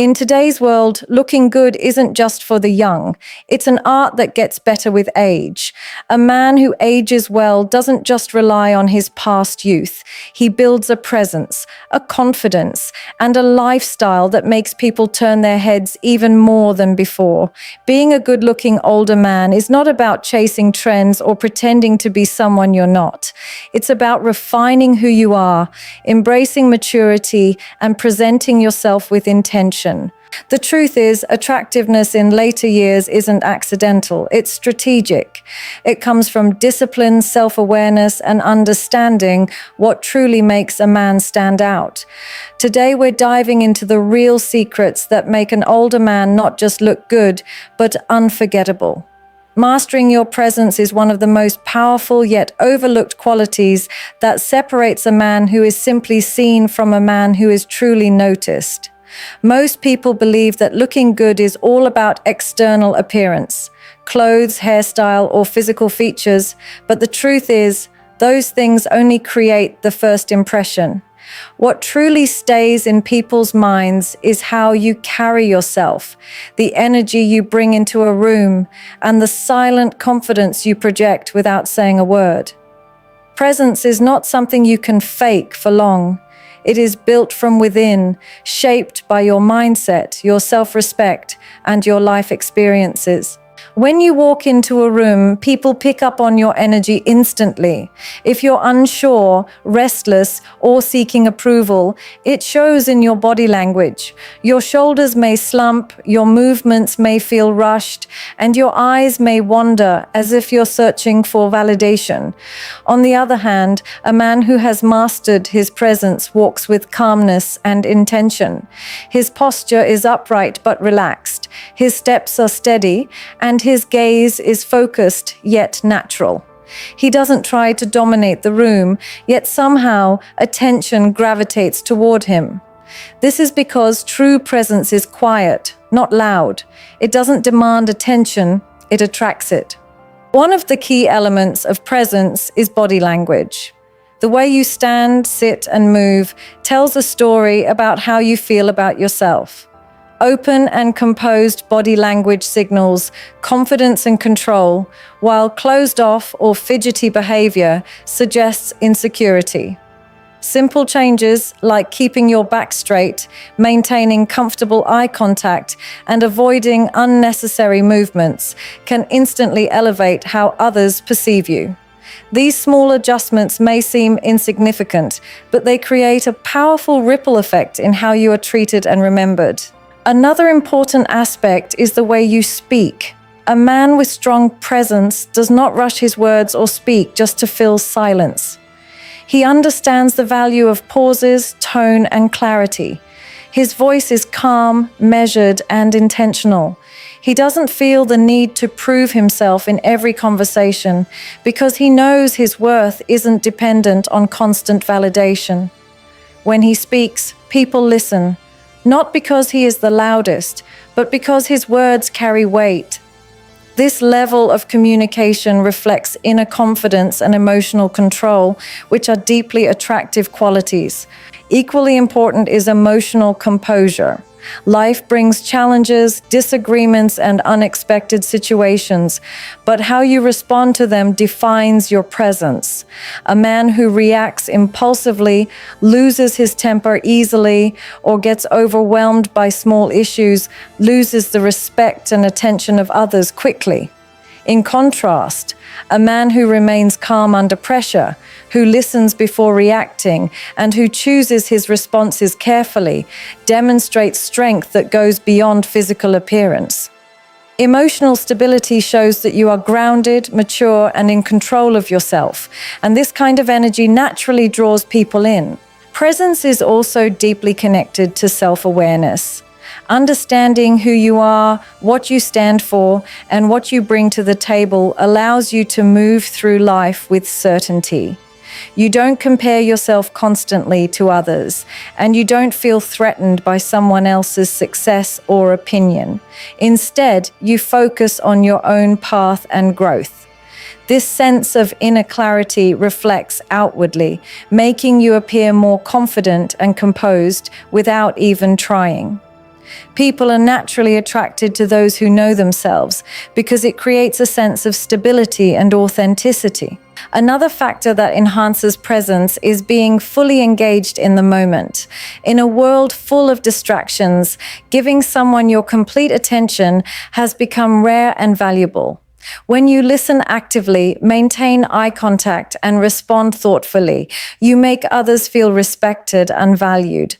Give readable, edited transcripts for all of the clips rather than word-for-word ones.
In today's world, looking good isn't just for the young. It's an art that gets better with age. A man who ages well doesn't just rely on his past youth. He builds a presence, a confidence, and a lifestyle that makes people turn their heads even more than before. Being a good-looking older man is not about chasing trends or pretending to be someone you're not. It's about refining who you are, embracing maturity, and presenting yourself with intention. The truth is, attractiveness in later years isn't accidental, it's strategic. It comes from discipline, self-awareness, and understanding what truly makes a man stand out. Today, we're diving into the real secrets that make an older man not just look good, but unforgettable. Mastering your presence is one of the most powerful yet overlooked qualities that separates a man who is simply seen from a man who is truly noticed. Most people believe that looking good is all about external appearance, clothes, hairstyle, or physical features, but the truth is, those things only create the first impression. What truly stays in people's minds is how you carry yourself, the energy you bring into a room, and the silent confidence you project without saying a word. Presence is not something you can fake for long. It is built from within, shaped by your mindset, your self-respect, and your life experiences. When you walk into a room, people pick up on your energy instantly. If you're unsure, restless, or seeking approval, it shows in your body language. Your shoulders may slump, your movements may feel rushed, and your eyes may wander as if you're searching for validation. On the other hand, a man who has mastered his presence walks with calmness and intention. His posture is upright but relaxed. His steps are steady, and his gaze is focused yet natural. He doesn't try to dominate the room, yet somehow attention gravitates toward him. This is because true presence is quiet, not loud. It doesn't demand attention, it attracts it. One of the key elements of presence is body language. The way you stand, sit, and move tells a story about how you feel about yourself. Open and composed body language signals confidence and control, while closed-off or fidgety behavior suggests insecurity. Simple changes like keeping your back straight, maintaining comfortable eye contact, and avoiding unnecessary movements can instantly elevate how others perceive you. These small adjustments may seem insignificant, but they create a powerful ripple effect in how you are treated and remembered. Another important aspect is the way you speak. A man with strong presence does not rush his words or speak just to fill silence. He understands the value of pauses, tone, and clarity. His voice is calm, measured, and intentional. He doesn't feel the need to prove himself in every conversation because he knows his worth isn't dependent on constant validation. When he speaks, people listen. Not because he is the loudest, but because his words carry weight. This level of communication reflects inner confidence and emotional control, which are deeply attractive qualities. Equally important is emotional composure. Life brings challenges, disagreements, and unexpected situations, but how you respond to them defines your presence. A man who reacts impulsively, loses his temper easily, or gets overwhelmed by small issues loses the respect and attention of others quickly. In contrast, a man who remains calm under pressure, who listens before reacting, and who chooses his responses carefully, demonstrates strength that goes beyond physical appearance. Emotional stability shows that you are grounded, mature, and in control of yourself, and this kind of energy naturally draws people in. Presence is also deeply connected to self-awareness. Understanding who you are, what you stand for, and what you bring to the table allows you to move through life with certainty. You don't compare yourself constantly to others, and you don't feel threatened by someone else's success or opinion. Instead, you focus on your own path and growth. This sense of inner clarity reflects outwardly, making you appear more confident and composed without even trying. People are naturally attracted to those who know themselves because it creates a sense of stability and authenticity. Another factor that enhances presence is being fully engaged in the moment. In a world full of distractions, giving someone your complete attention has become rare and valuable. When you listen actively, maintain eye contact, and respond thoughtfully, you make others feel respected and valued.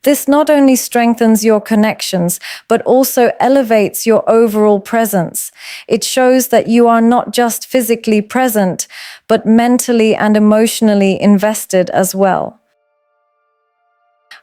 This not only strengthens your connections, but also elevates your overall presence. It shows that you are not just physically present, but mentally and emotionally invested as well.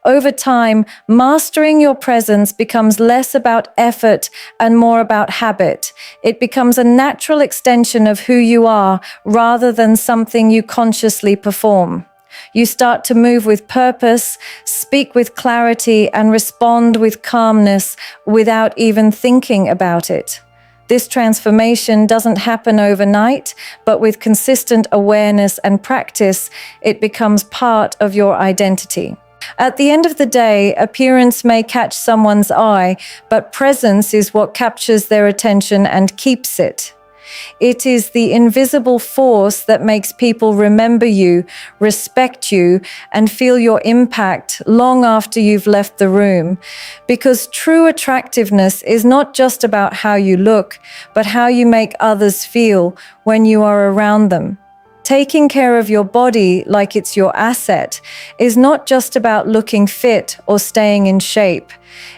Over time, mastering your presence becomes less about effort and more about habit. It becomes a natural extension of who you are rather than something you consciously perform. You start to move with purpose, speak with clarity, and respond with calmness without even thinking about it. This transformation doesn't happen overnight, but with consistent awareness and practice, it becomes part of your identity. At the end of the day, appearance may catch someone's eye, but presence is what captures their attention and keeps it. It is the invisible force that makes people remember you, respect you, and feel your impact long after you've left the room. Because true attractiveness is not just about how you look, but how you make others feel when you are around them. Taking care of your body like it's your asset is not just about looking fit or staying in shape.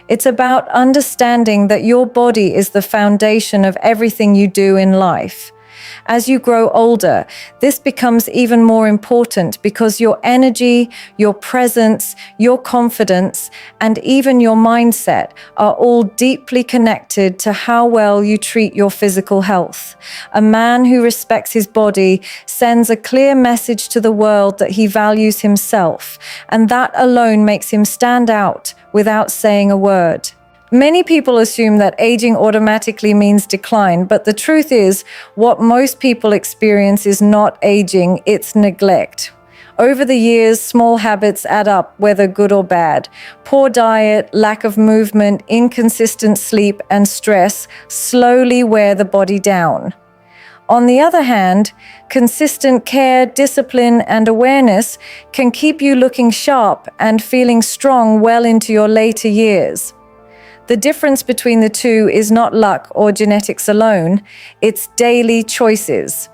It's about understanding that your body is the foundation of everything you do in life. As you grow older, this becomes even more important because your energy, your presence, your confidence, and even your mindset are all deeply connected to how well you treat your physical health. A man who respects his body sends a clear message to the world that he values himself, and that alone makes him stand out without saying a word. Many people assume that aging automatically means decline, but the truth is, what most people experience is not aging, it's neglect. Over the years, small habits add up, whether good or bad. Poor diet, lack of movement, inconsistent sleep, and stress slowly wear the body down. On the other hand, consistent care, discipline, and awareness can keep you looking sharp and feeling strong well into your later years. The difference between the two is not luck or genetics alone, it's daily choices.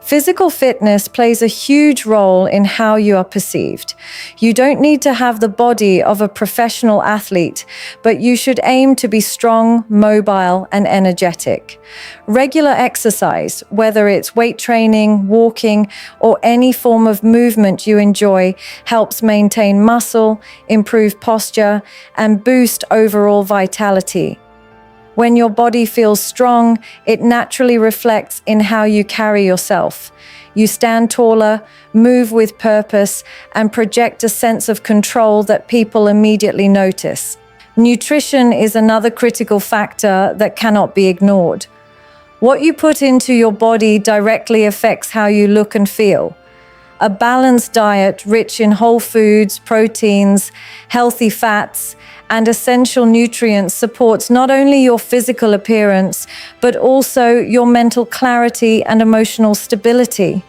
Physical fitness plays a huge role in how you are perceived. You don't need to have the body of a professional athlete, but you should aim to be strong, mobile, and energetic. Regular exercise, whether it's weight training, walking, or any form of movement you enjoy, helps maintain muscle, improve posture, and boost overall vitality. When your body feels strong, it naturally reflects in how you carry yourself. You stand taller, move with purpose, and project a sense of control that people immediately notice. Nutrition is another critical factor that cannot be ignored. What you put into your body directly affects how you look and feel. A balanced diet rich in whole foods, proteins, healthy fats, and essential nutrients supports not only your physical appearance, but also your mental clarity and emotional stability.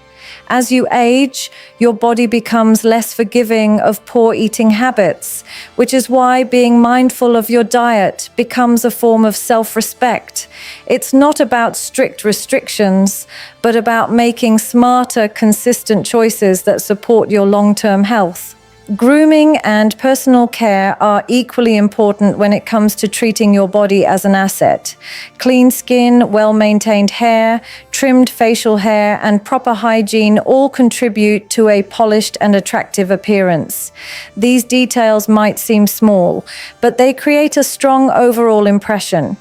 As you age, your body becomes less forgiving of poor eating habits, which is why being mindful of your diet becomes a form of self-respect. It's not about strict restrictions, but about making smarter, consistent choices that support your long-term health. Grooming and personal care are equally important when it comes to treating your body as an asset. Clean skin, well-maintained hair, trimmed facial hair, and proper hygiene all contribute to a polished and attractive appearance. These details might seem small, but they create a strong overall impression.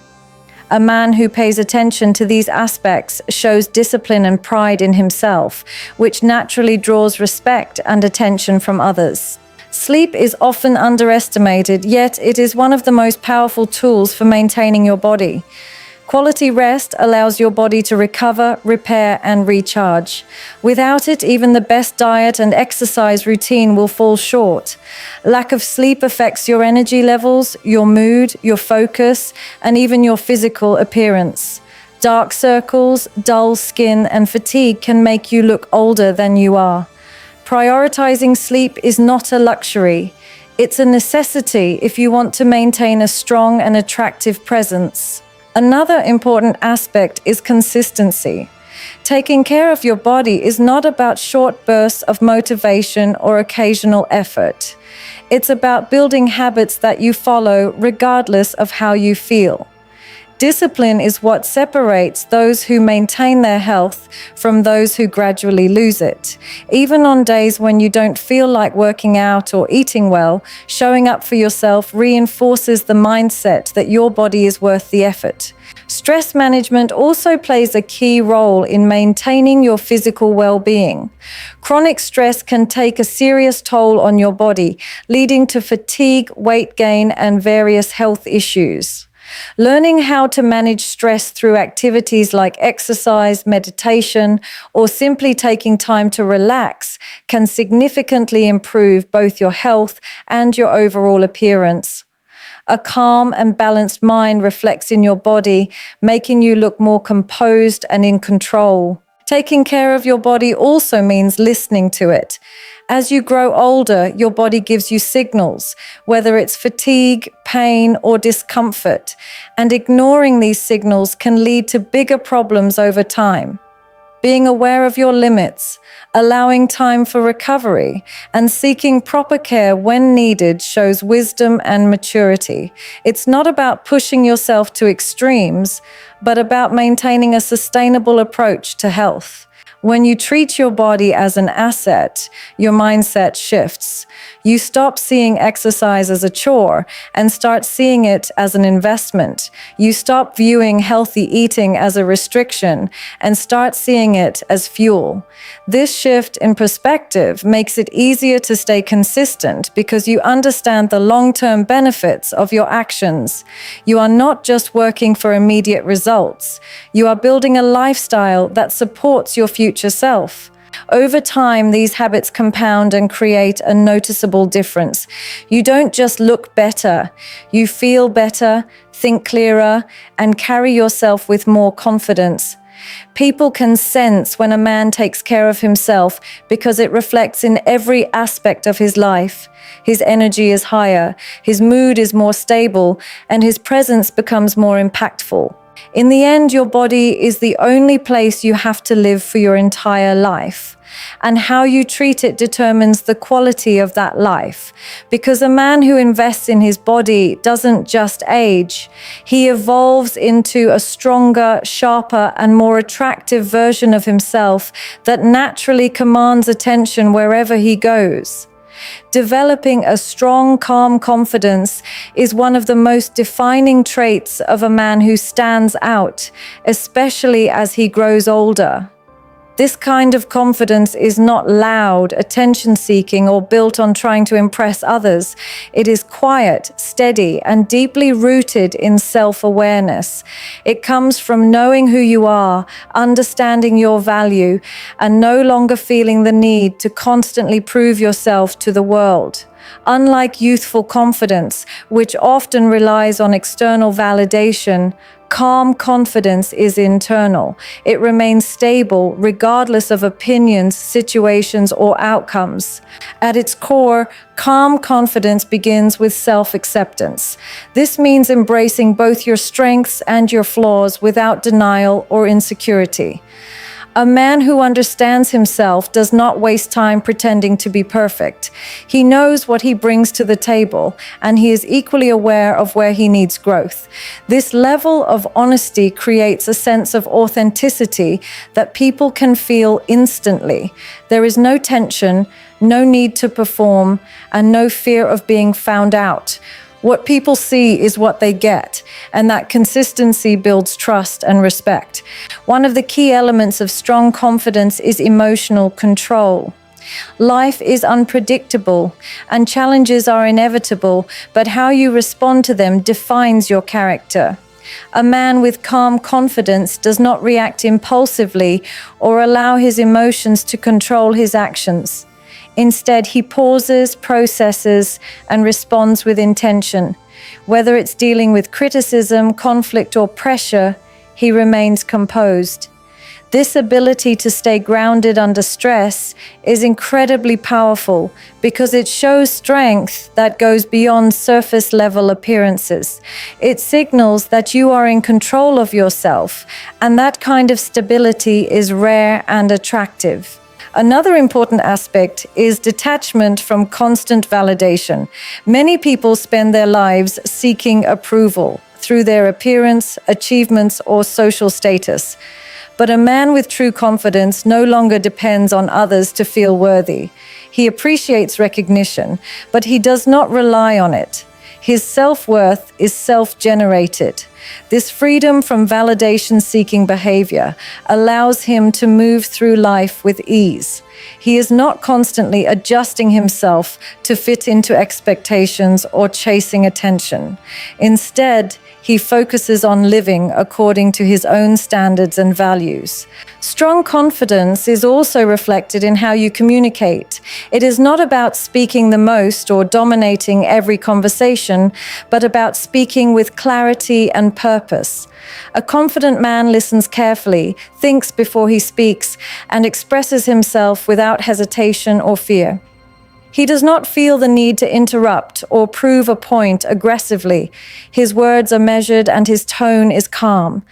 A man who pays attention to these aspects shows discipline and pride in himself, which naturally draws respect and attention from others. Sleep is often underestimated, yet it is one of the most powerful tools for maintaining your body. Quality rest allows your body to recover, repair, and recharge. Without it, even the best diet and exercise routine will fall short. Lack of sleep affects your energy levels, your mood, your focus, and even your physical appearance. Dark circles, dull skin, and fatigue can make you look older than you are. Prioritizing sleep is not a luxury. It's a necessity if you want to maintain a strong and attractive presence. Another important aspect is consistency. Taking care of your body is not about short bursts of motivation or occasional effort. It's about building habits that you follow regardless of how you feel. Discipline is what separates those who maintain their health from those who gradually lose it. Even on days when you don't feel like working out or eating well, showing up for yourself reinforces the mindset that your body is worth the effort. Stress management also plays a key role in maintaining your physical well-being. Chronic stress can take a serious toll on your body, leading to fatigue, weight gain, and various health issues. Learning how to manage stress through activities like exercise, meditation, or simply taking time to relax can significantly improve both your health and your overall appearance. A calm and balanced mind reflects in your body, making you look more composed and in control. Taking care of your body also means listening to it. As you grow older, your body gives you signals, whether it's fatigue, pain, or discomfort, and ignoring these signals can lead to bigger problems over time. Being aware of your limits, allowing time for recovery, and seeking proper care when needed shows wisdom and maturity. It's not about pushing yourself to extremes, but about maintaining a sustainable approach to health. When you treat your body as an asset, your mindset shifts. You stop seeing exercise as a chore and start seeing it as an investment. You stop viewing healthy eating as a restriction and start seeing it as fuel. This shift in perspective makes it easier to stay consistent because you understand the long-term benefits of your actions. You are not just working for immediate results. You are building a lifestyle that supports your future self. Over time, these habits compound and create a noticeable difference. You don't just look better, you feel better, think clearer, and carry yourself with more confidence. People can sense when a man takes care of himself because it reflects in every aspect of his life. His energy is higher, his mood is more stable, and his presence becomes more impactful. In the end, your body is the only place you have to live for your entire life. And how you treat it determines the quality of that life. Because a man who invests in his body doesn't just age, he evolves into a stronger, sharper, and more attractive version of himself that naturally commands attention wherever he goes. Developing a strong, calm confidence is one of the most defining traits of a man who stands out, especially as he grows older. This kind of confidence is not loud, attention-seeking, or built on trying to impress others. It is quiet, steady, and deeply rooted in self-awareness. It comes from knowing who you are, understanding your value, and no longer feeling the need to constantly prove yourself to the world. Unlike youthful confidence, which often relies on external validation, calm confidence is internal. It remains stable regardless of opinions, situations, or outcomes. At its core, calm confidence begins with self-acceptance. This means embracing both your strengths and your flaws without denial or insecurity. A man who understands himself does not waste time pretending to be perfect. He knows what he brings to the table, and he is equally aware of where he needs growth. This level of honesty creates a sense of authenticity that people can feel instantly. There is no tension, no need to perform, and no fear of being found out. What people see is what they get, and that consistency builds trust and respect. One of the key elements of strong confidence is emotional control. Life is unpredictable, and challenges are inevitable, but how you respond to them defines your character. A man with calm confidence does not react impulsively or allow his emotions to control his actions. Instead, he pauses, processes, and responds with intention. Whether it's dealing with criticism, conflict, or pressure, he remains composed. This ability to stay grounded under stress is incredibly powerful because it shows strength that goes beyond surface level appearances. It signals that you are in control of yourself, and that kind of stability is rare and attractive. Another important aspect is detachment from constant validation. Many people spend their lives seeking approval through their appearance, achievements, or social status. But a man with true confidence no longer depends on others to feel worthy. He appreciates recognition, but he does not rely on it. His self-worth is self-generated. This freedom from validation-seeking behavior allows him to move through life with ease. He is not constantly adjusting himself to fit into expectations or chasing attention. Instead, he focuses on living according to his own standards and values. Strong confidence is also reflected in how you communicate. It is not about speaking the most or dominating every conversation, but about speaking with clarity and purpose. A confident man listens carefully, thinks before he speaks, and expresses himself without hesitation or fear. He does not feel the need to interrupt or prove a point aggressively. His words are measured and his tone is calm.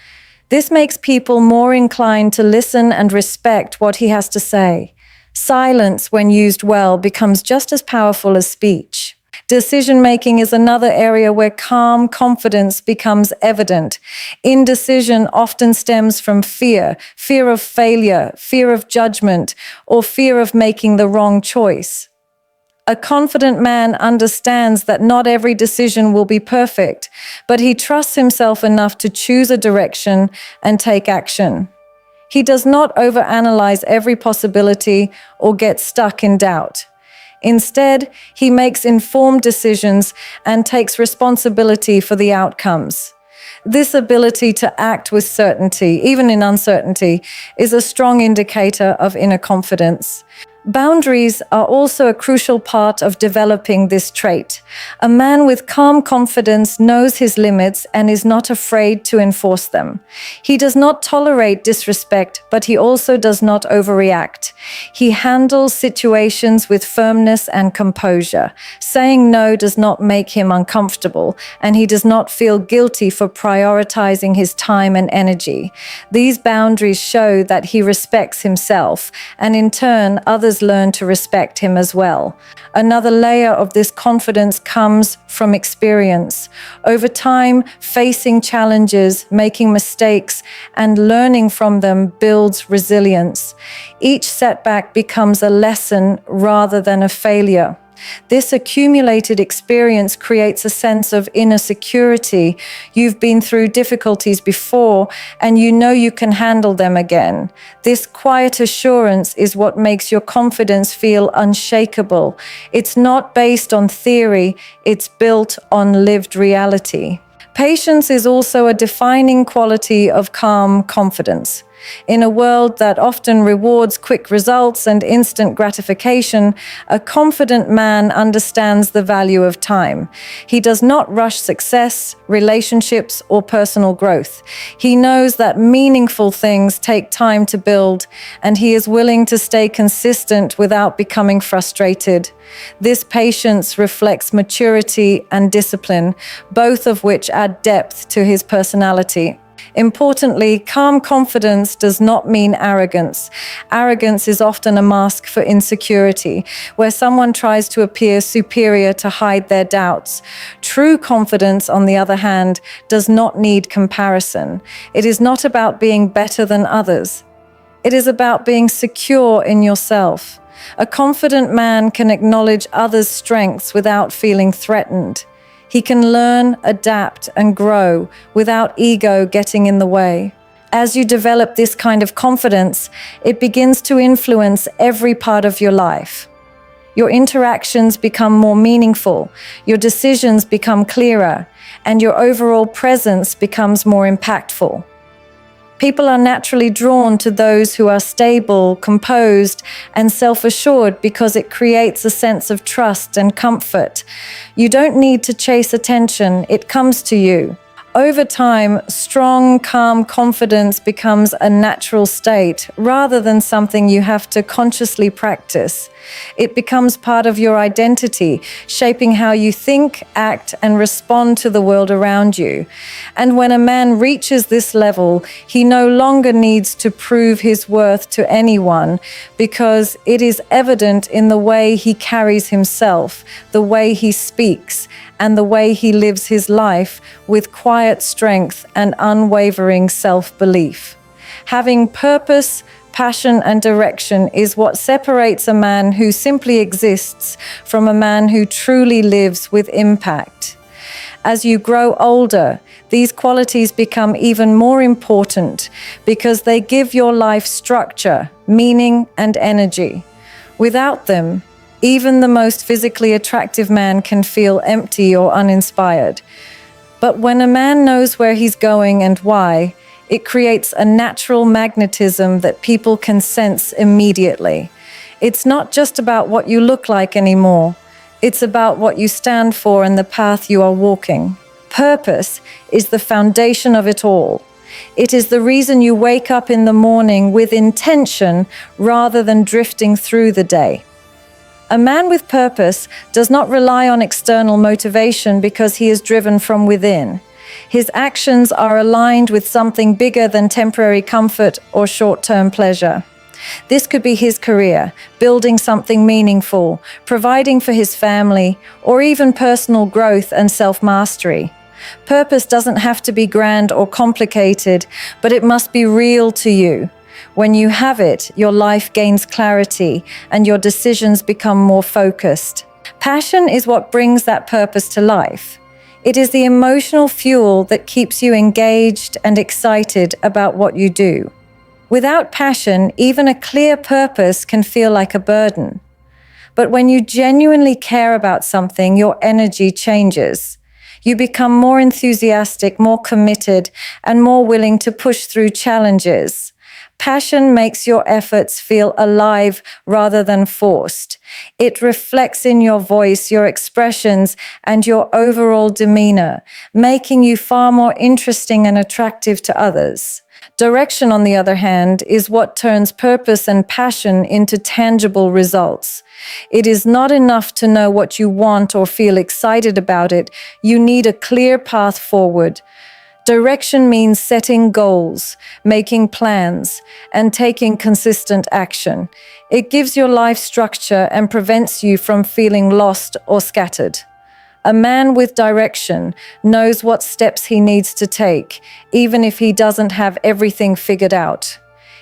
This makes people more inclined to listen and respect what he has to say. Silence, when used well, becomes just as powerful as speech. Decision-making is another area where calm confidence becomes evident. Indecision often stems from fear of failure, fear of judgment, or fear of making the wrong choice. A confident man understands that not every decision will be perfect, but he trusts himself enough to choose a direction and take action. He does not overanalyze every possibility or get stuck in doubt. Instead, he makes informed decisions and takes responsibility for the outcomes. This ability to act with certainty, even in uncertainty, is a strong indicator of inner confidence. Boundaries are also a crucial part of developing this trait. A man with calm confidence knows his limits and is not afraid to enforce them. He does not tolerate disrespect, but he also does not overreact. He handles situations with firmness and composure. Saying no does not make him uncomfortable, and he does not feel guilty for prioritizing his time and energy. These boundaries show that he respects himself, and in turn, others learn to respect him as well. Another layer of this confidence comes from experience. Over time, facing challenges, making mistakes, and learning from them builds resilience. Each setback becomes a lesson rather than a failure. This accumulated experience creates a sense of inner security. You've been through difficulties before, and you know you can handle them again. This quiet assurance is what makes your confidence feel unshakable. It's not based on theory, it's built on lived reality. Patience is also a defining quality of calm confidence. In a world that often rewards quick results and instant gratification, a confident man understands the value of time. He does not rush success, relationships, or personal growth. He knows that meaningful things take time to build, and he is willing to stay consistent without becoming frustrated. This patience reflects maturity and discipline, both of which add depth to his personality. Importantly, calm confidence does not mean arrogance. Arrogance is often a mask for insecurity, where someone tries to appear superior to hide their doubts. True confidence, on the other hand, does not need comparison. It is not about being better than others. It is about being secure in yourself. A confident man can acknowledge others' strengths without feeling threatened. He can learn, adapt, and grow without ego getting in the way. As you develop this kind of confidence, it begins to influence every part of your life. Your interactions become more meaningful, your decisions become clearer, and your overall presence becomes more impactful. People are naturally drawn to those who are stable, composed, and self-assured because it creates a sense of trust and comfort. You don't need to chase attention, it comes to you. Over time, strong, calm confidence becomes a natural state rather than something you have to consciously practice. It becomes part of your identity, shaping how you think, act, and respond to the world around you. And when a man reaches this level, he no longer needs to prove his worth to anyone because it is evident in the way he carries himself, the way he speaks, and the way he lives his life with quiet strength and unwavering self-belief. Having purpose, passion, and direction is what separates a man who simply exists from a man who truly lives with impact. As you grow older, these qualities become even more important because they give your life structure, meaning, and energy. Without them, even the most physically attractive man can feel empty or uninspired. But when a man knows where he's going and why, it creates a natural magnetism that people can sense immediately. It's not just about what you look like anymore. It's about what you stand for and the path you are walking. Purpose is the foundation of it all. It is the reason you wake up in the morning with intention rather than drifting through the day. A man with purpose does not rely on external motivation because he is driven from within. His actions are aligned with something bigger than temporary comfort or short-term pleasure. This could be his career, building something meaningful, providing for his family, or even personal growth and self-mastery. Purpose doesn't have to be grand or complicated, but it must be real to you. When you have it, your life gains clarity and your decisions become more focused. Passion is what brings that purpose to life. It is the emotional fuel that keeps you engaged and excited about what you do. Without passion, even a clear purpose can feel like a burden. But when you genuinely care about something, your energy changes. You become more enthusiastic, more committed, and more willing to push through challenges. Passion makes your efforts feel alive rather than forced. It reflects in your voice, your expressions, and your overall demeanor, making you far more interesting and attractive to others. Direction, on the other hand, is what turns purpose and passion into tangible results. It is not enough to know what you want or feel excited about it. You need a clear path forward. Direction means setting goals, making plans, and taking consistent action. It gives your life structure and prevents you from feeling lost or scattered. A man with direction knows what steps he needs to take, even if he doesn't have everything figured out.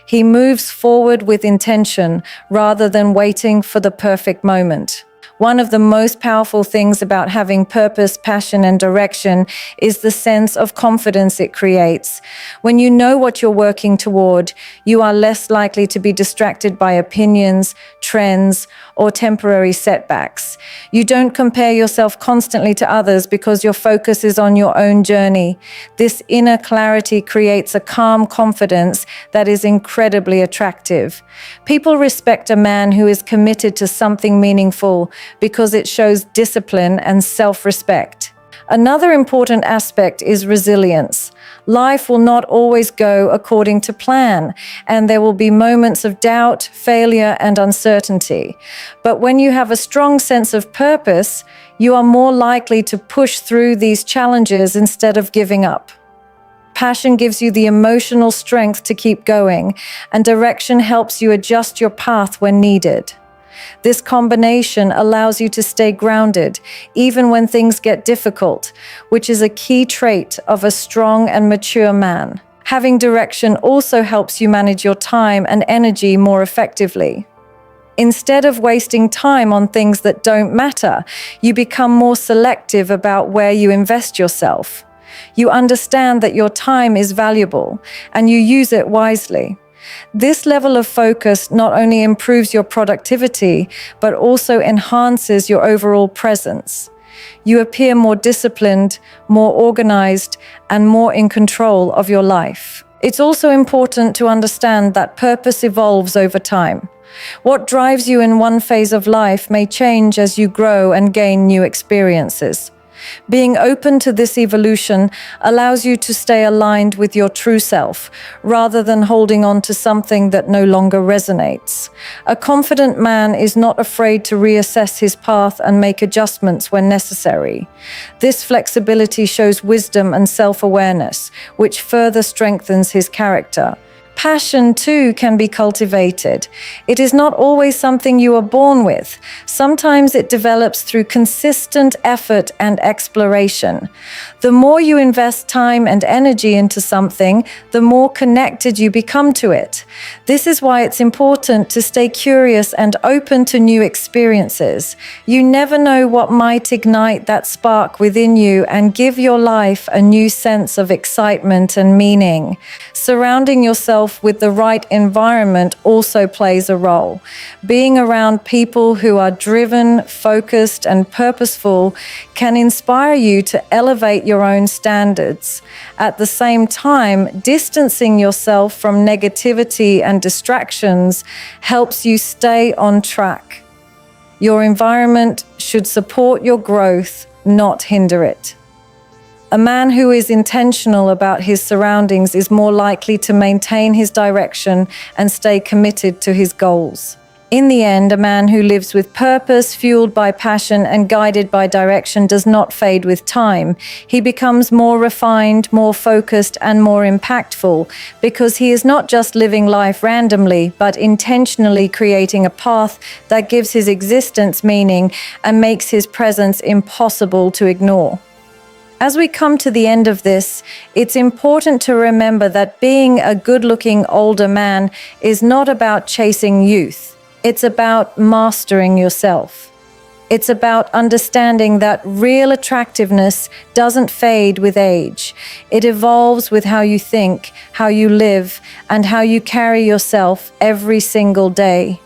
He moves forward with intention rather than waiting for the perfect moment. One of the most powerful things about having purpose, passion, and direction is the sense of confidence it creates. When you know what you're working toward, you are less likely to be distracted by opinions, trends, or temporary setbacks. You don't compare yourself constantly to others because your focus is on your own journey. This inner clarity creates a calm confidence that is incredibly attractive. People respect a man who is committed to something meaningful because it shows discipline and self-respect. Another important aspect is resilience. Life will not always go according to plan, and there will be moments of doubt, failure, and uncertainty. But when you have a strong sense of purpose, you are more likely to push through these challenges instead of giving up. Passion gives you the emotional strength to keep going, and direction helps you adjust your path when needed. This combination allows you to stay grounded, even when things get difficult, which is a key trait of a strong and mature man. Having direction also helps you manage your time and energy more effectively. Instead of wasting time on things that don't matter, you become more selective about where you invest yourself. You understand that your time is valuable, and you use it wisely. This level of focus not only improves your productivity, but also enhances your overall presence. You appear more disciplined, more organized, and more in control of your life. It's also important to understand that purpose evolves over time. What drives you in one phase of life may change as you grow and gain new experiences. Being open to this evolution allows you to stay aligned with your true self, rather than holding on to something that no longer resonates. A confident man is not afraid to reassess his path and make adjustments when necessary. This flexibility shows wisdom and self-awareness, which further strengthens his character. Passion, too, can be cultivated. It is not always something you are born with. Sometimes it develops through consistent effort and exploration. The more you invest time and energy into something, the more connected you become to it. This is why it's important to stay curious and open to new experiences. You never know what might ignite that spark within you and give your life a new sense of excitement and meaning. Surrounding yourself with the right environment also plays a role. Being around people who are driven, focused, and purposeful can inspire you to elevate your own standards. At the same time, distancing yourself from negativity and distractions helps you stay on track. Your environment should support your growth, not hinder it. A man who is intentional about his surroundings is more likely to maintain his direction and stay committed to his goals. In the end, a man who lives with purpose, fueled by passion, and guided by direction does not fade with time. He becomes more refined, more focused, and more impactful because he is not just living life randomly, but intentionally creating a path that gives his existence meaning and makes his presence impossible to ignore. As we come to the end of this, it's important to remember that being a good-looking older man is not about chasing youth. It's about mastering yourself. It's about understanding that real attractiveness doesn't fade with age. It evolves with how you think, how you live, and how you carry yourself every single day.